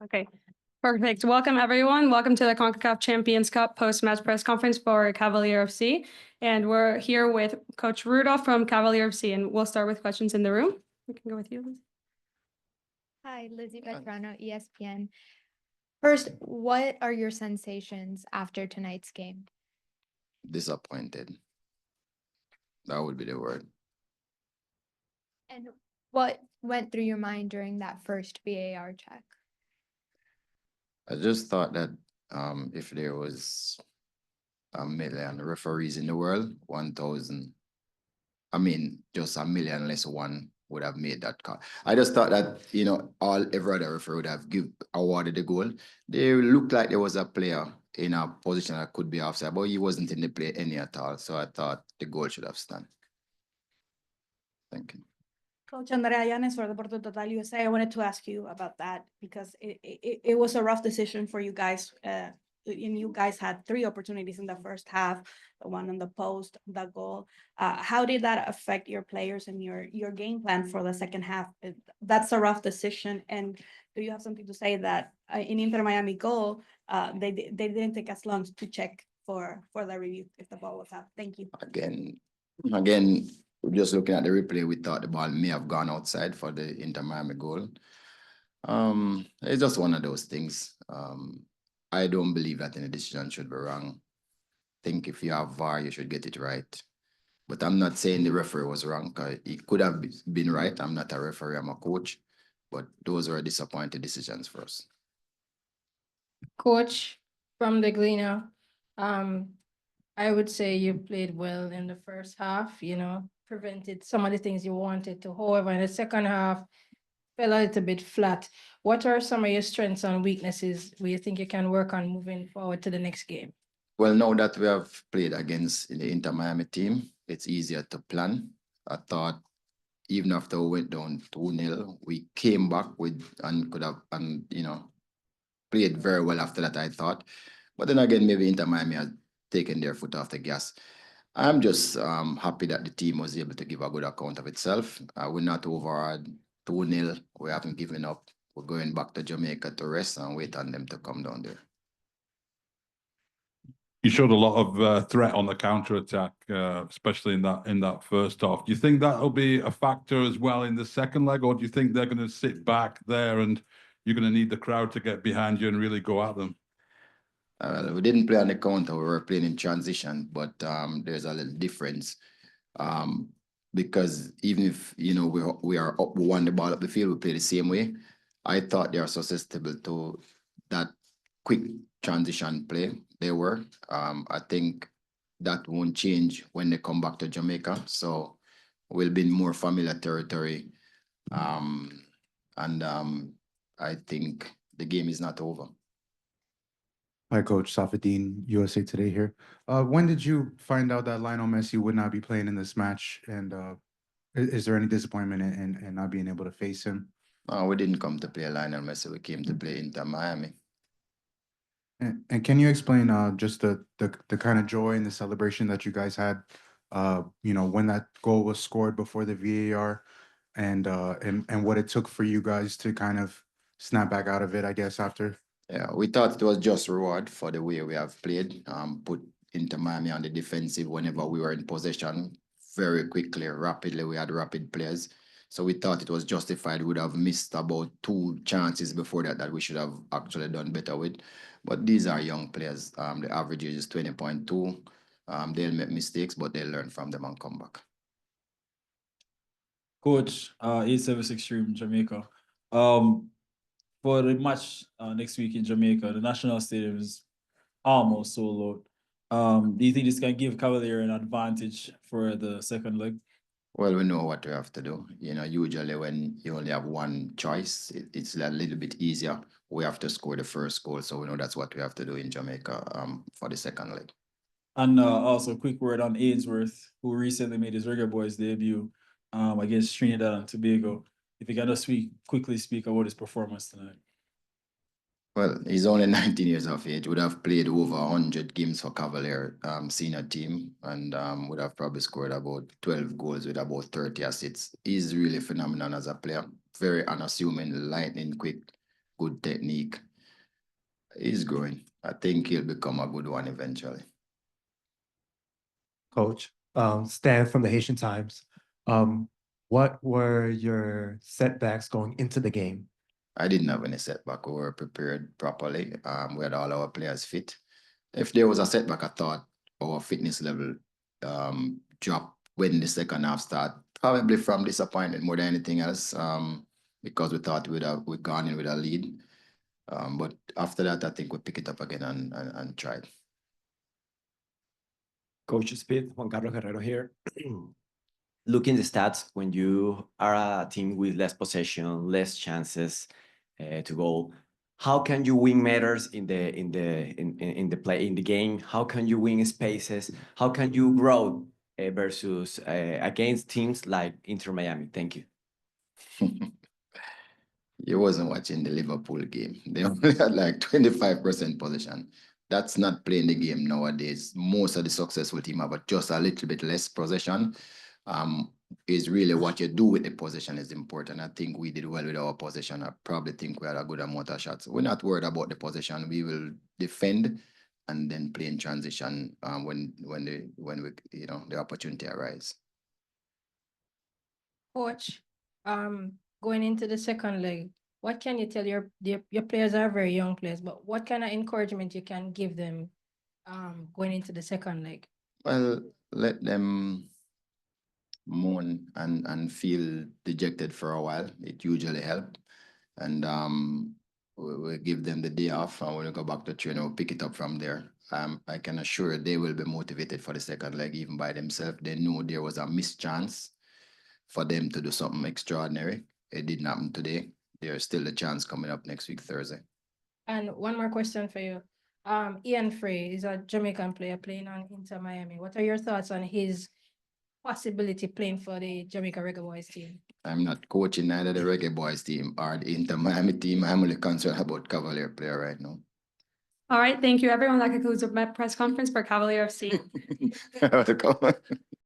Okay, perfect. Welcome, everyone. Welcome to the CONCACAF Champions Cup post-match press conference for Cavalier FC. And we're here with Coach Rudolph from Cavalier FC, and we'll start with questions in the room. We can go with you, Liz. Hi, Lizzie Vetrano, ESPN. First, what are your sensations after tonight's game? Disappointed. That would be the word. And what went through your mind during that first VAR check? I just thought that if there was a million referees in the world, 1,000, just a million less one would have made that call. I just thought that, every other referee would have awarded the goal. They looked like there was a player in a position that could be offside, but he wasn't in the play any at all. So I thought the goal should have stand. Thank you. Coach Andrea Yanes for Deporte Total USA. I wanted to ask you about that because it was a rough decision for you guys. And you guys had 3 opportunities in the first half, the one on the post, the goal. How did that affect your players and your game plan for the second half? That's a rough decision. And do you have something to say that in Inter Miami goal, they didn't take as long to check for the review if the ball was out? Thank you. Again, just looking at the replay, we thought the ball may have gone outside for the Inter Miami goal. It's just one of those things. I don't believe that any decision should be wrong. I think if you have VAR, you should get it right. But I'm not saying the referee was wrong, because he could have been right. I'm not a referee, I'm a coach. But those were disappointing decisions for us. Coach from the Gleaner, I would say you played well in the first half, prevented some of the things you wanted to. However, in the second half, fell a little bit flat. What are some of your strengths and weaknesses where you think you can work on moving forward to the next game? Well, now that we have played against the Inter Miami team, it's easier to plan. I thought even after we went down 2-0, we came back and could have played very well after that, I thought. But then again, maybe Inter Miami has taken their foot off the gas. I'm just happy that the team was able to give a good account of itself. We're not over 2-0. We haven't given up. We're going back to Jamaica to rest and wait on them to come down there. You showed a lot of threat on the counter-attack, especially in that first half. Do you think that'll be a factor as well in the second leg, or do you think they're going to sit back there and you're going to need the crowd to get behind you and really go at them? We didn't play on the counter. We were playing in transition, but there's a little difference. Because even if, we are up, we won the ball up the field, we play the same way. I thought they are susceptible to that quick transition play. They were. I think that won't change when they come back to Jamaica. So we'll be in more familiar territory. I think the game is not over. Hi, Coach Safadine, USA Today here. When did you find out that Lionel Messi would not be playing in this match? And is there any disappointment in not being able to face him? We didn't come to play Lionel Messi. We came to play Inter Miami. And can you explain just the kind of joy and the celebration that you guys had, when that goal was scored before the VAR, and what it took for you guys to kind of snap back out of it, I guess, after? Yeah, we thought it was just reward for the way we have played. Put Inter Miami on the defensive whenever we were in possession very quickly, rapidly. We had rapid players. So we thought it was justified. We would have missed about 2 chances before that we should have actually done better with. But these are young players. The average age is 20.2. They'll make mistakes, but they'll learn from them and come back. Coach, 876 Stream, Jamaica. For the match next week in Jamaica, the National Stadium is almost sold out. Do you think this can give Cavalier an advantage for the second leg? Well, we know what we have to do. Usually when you only have one choice, it's a little bit easier. We have to score the first goal, so we know that's what we have to do in Jamaica for the second leg. And also, a quick word on Ainsworth, who recently made his Reggae Boys debut against Trinidad and Tobago. If you can just quickly speak about his performance tonight. Well, he's only 19 years of age, would have played over 100 games for Cavalier senior team, and would have probably scored about 12 goals with about 30 assists. He's really phenomenal as a player. very unassuming, lightning quick, good technique. He's growing. I think he'll become a good one eventually. Coach, Stan from the Haitian Times. What were your setbacks going into the game? I didn't have any setback. We were prepared properly. We had all our players fit. If there was a setback, I thought our fitness level dropped when the second half started. Probably from disappointment more than anything else. Because we thought we'd gone in with a lead. But after that, I think we pick it up again and tried. Coach Speed, Juan Carlos Guerrero here. Looking the stats, when you are a team with less possession, less chances to goal, how can you win matters in the game? How can you win spaces? How can you grow versus against teams like Inter Miami? Thank you. You wasn't watching the Liverpool game. They only had like 25% possession. That's not playing the game nowadays. Most of the successful team have just a little bit less possession. Is really what you do with the possession is important. I think we did well with our possession. I probably think we had a good amount of shots. We're not worried about the possession. We will defend and then play in transition when the opportunity arises. Coach, going into the second leg, what can you tell your players are very young players, but what kind of encouragement you can give them going into the second leg? Well, let them mourn and feel dejected for a while. It usually helps. And we give them the day off, and when we go back to training, we'll pick it up from there. I can assure they will be motivated for the second leg, even by themselves. They knew there was a missed chance for them to do something extraordinary. It didn't happen today. There's still a chance coming up next week, Thursday. And one more question for you. Ian Frey is a Jamaican player playing on Inter Miami. What are your thoughts on his possibility playing for the Jamaica Reggae Boys team? I'm not coaching neither the Reggae Boys team or the Inter Miami team. I'm only concerned about Cavalier player right now. All right, thank you, everyone. That concludes the press conference for Cavalier FC. Welcome.